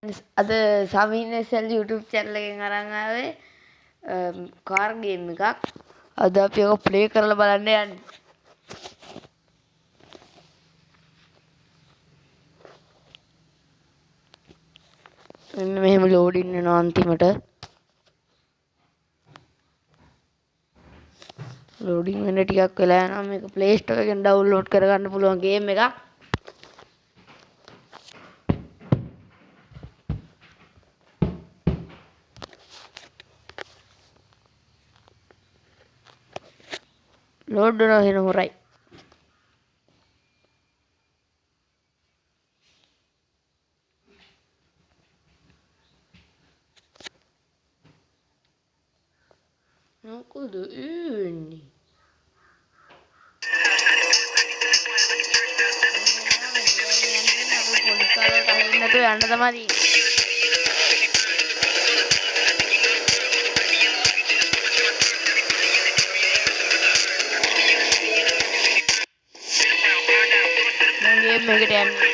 අද සමීනසල් YouTube channel එකෙන් අරන් ආවේ කාර් ගේම් එකක්. අද අපි ඒක ප්ලේ කරලා බලන්න යන්නේ. මෙන්න මෙහෙම ලෝඩින් වෙනවා අන්තිමට. ලෝඩින් වෙන්න ටිකක් වෙලා යනවා. මේක Play Store එකෙන් ඩවුන්ලෝඩ් කරගන්න පුළුවන් ගේම් එකක්. ලෝඩ් වෙනවා වෙන හොරයි. මොකද එන්නේ? පොලිස් කාරයට අහින්න නැතුව යන්න තමයි. ගේම් එකට යන්නේ.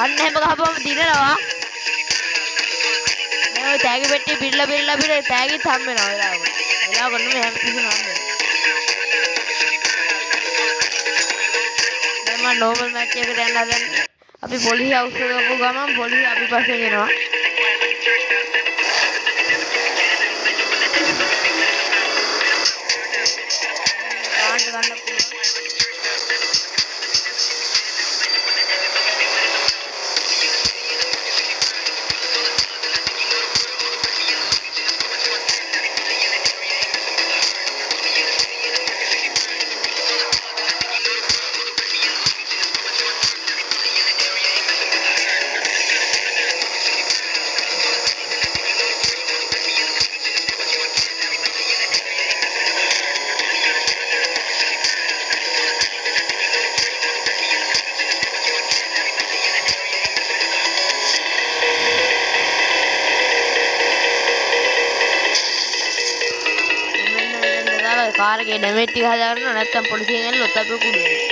අන්න හැම ගහපුවම දිනනවා. මේ තෑගි පෙට්ටිය පිරලා අපිට තෑගිත් හම්බ වෙනවා වෙලාවකට. වෙලාවකට නෙමෙයි හැම තිස්සෙම හම්බ වෙනවා. දැන් මම නෝමල් මැච් එකකට යන්න හදන්නේ. අපි පොලිසිය අවශ්‍ය කරපු ගමන් පොලිසිය අපි පස්සේ එනවා. ගන්න පුළුවන්. කාර් එකේ ඩැමේජ් ටික හදාගන්න නැත්නම් පොලිසියෙන් ඇල්ලුවොත් අපි කුඩු වෙනවා.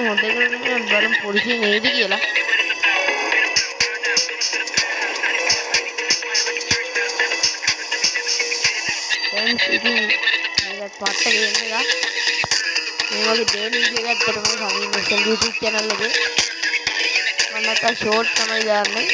හොඳ එකක් බලමු පොලිසිය නේද කියලා. දැන් ඉතින් මේකත් පට්ට ගේම් එකක්. මේ වගේ දෙවෙනි වීඩියෝ එකක් අතරම සමීනසල් YouTube channel එකේ මම නැත්නම් ෂෝට් තමයි දාන්නේ.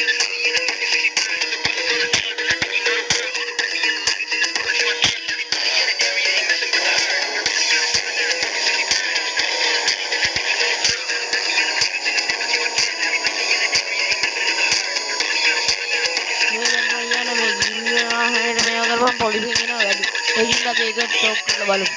පොලිසියෙන් එනවා වැඩි. ඒකින්ද අපි ඒක ස්ටොප් කරලා බලමු.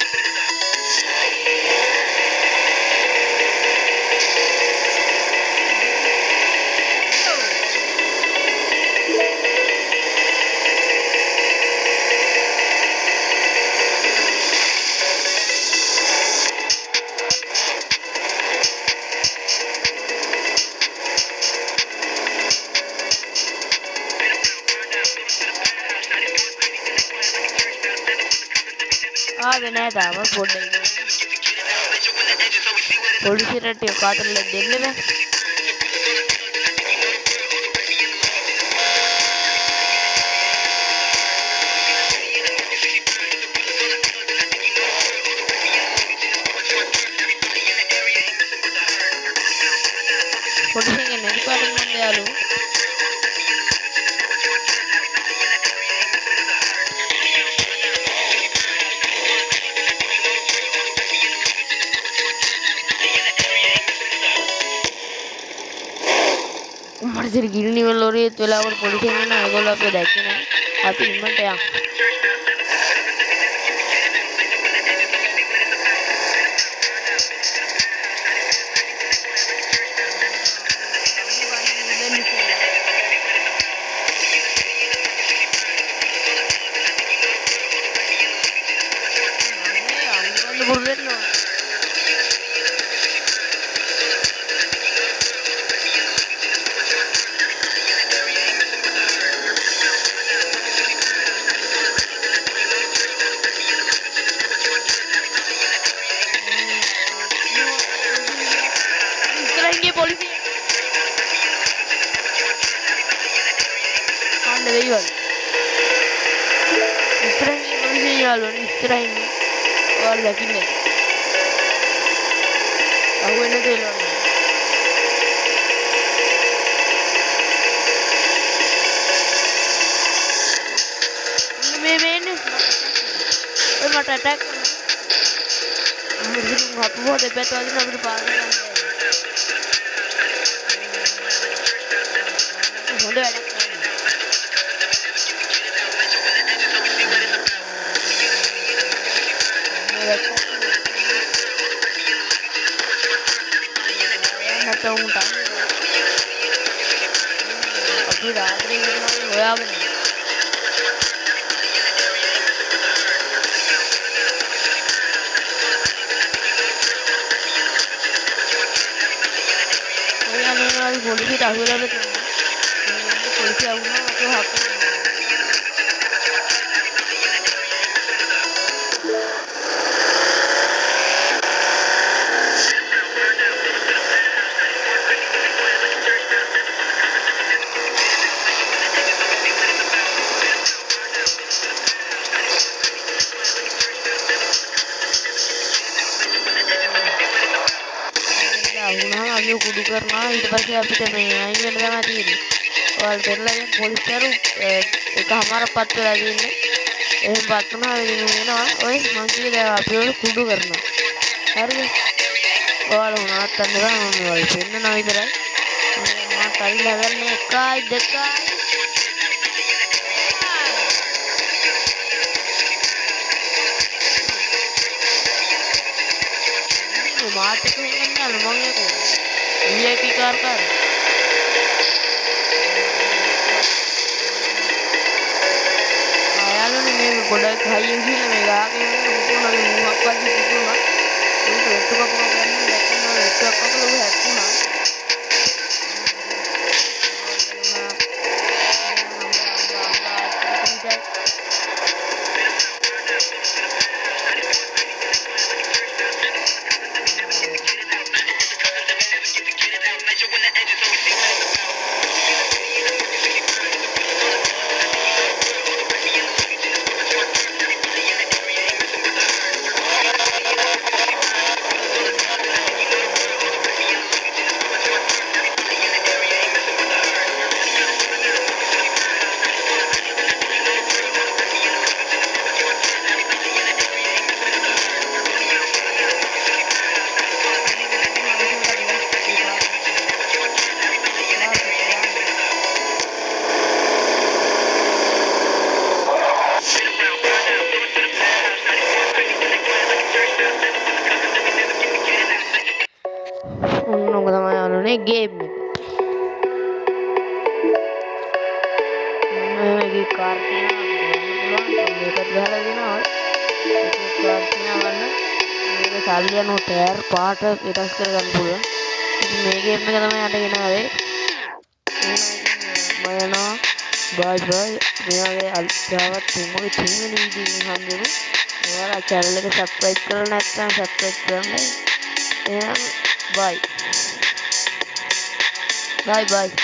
ආවේ නෑ තාම පොඩ්ඩක් පොලිසියට ටික කාටද දෙන්න බෑ පොලිසියෙන් එන්නේ කාටද මන්ද යාළුවෝ මට ගිනි වල ලෝරියෙත් වෙලාවකට පොලිසියෙන් එනවා ඒගොල්ලෝ අපිව දැක්කේ නෑ අපි ඉන්නට යන් polisi anda deyuan istirahat polisi jalan istirahat orang lagi nih aku ini tuh loh ini mata attack मुझे तुम हाथ बहुत है तो आज ना मेरे पास होने वाला मैं तो हूँ टाइम अभी रात में होया बने polisi tahu lah betul polisi aku nak aku hak aku kudu karena itu pasti apa namanya ini ada mati ini और बेरला ये पुलिस यार एक हमारा पत्ते लगी ने ये बात ना ये ना ओए मंकी दे आप लोग कुडू करना यार और होना तंदरा होने वाली फिर ना इधर है मां तारी लेवल ने काय देखा मार तो ना मंगे को वीआईपी कार कर Kodai kayu sih mega itu lagi apa sih itu lah itu apa namanya itu apa lu happy lah game මේ කාර් තියෙනවා මේකත් ගහලා දෙනවා ඒක කාර් තියෙනවා මේක සල්ලි යන ටයර් පාට වෙනස් කරගන්න පුළුවන් ඉතින් මේ ගේම් එක තමයි අරගෙන ආවේ මම යනවා බයි බයි මේ වගේ අල්ට්‍රාවත් තුන්වෙනි වීඩියෝ එකකින් හම්බෙමු ඔයාලා channel එක subscribe කරලා නැත්නම් subscribe කරන්න. එහෙනම් bye. Bye bye.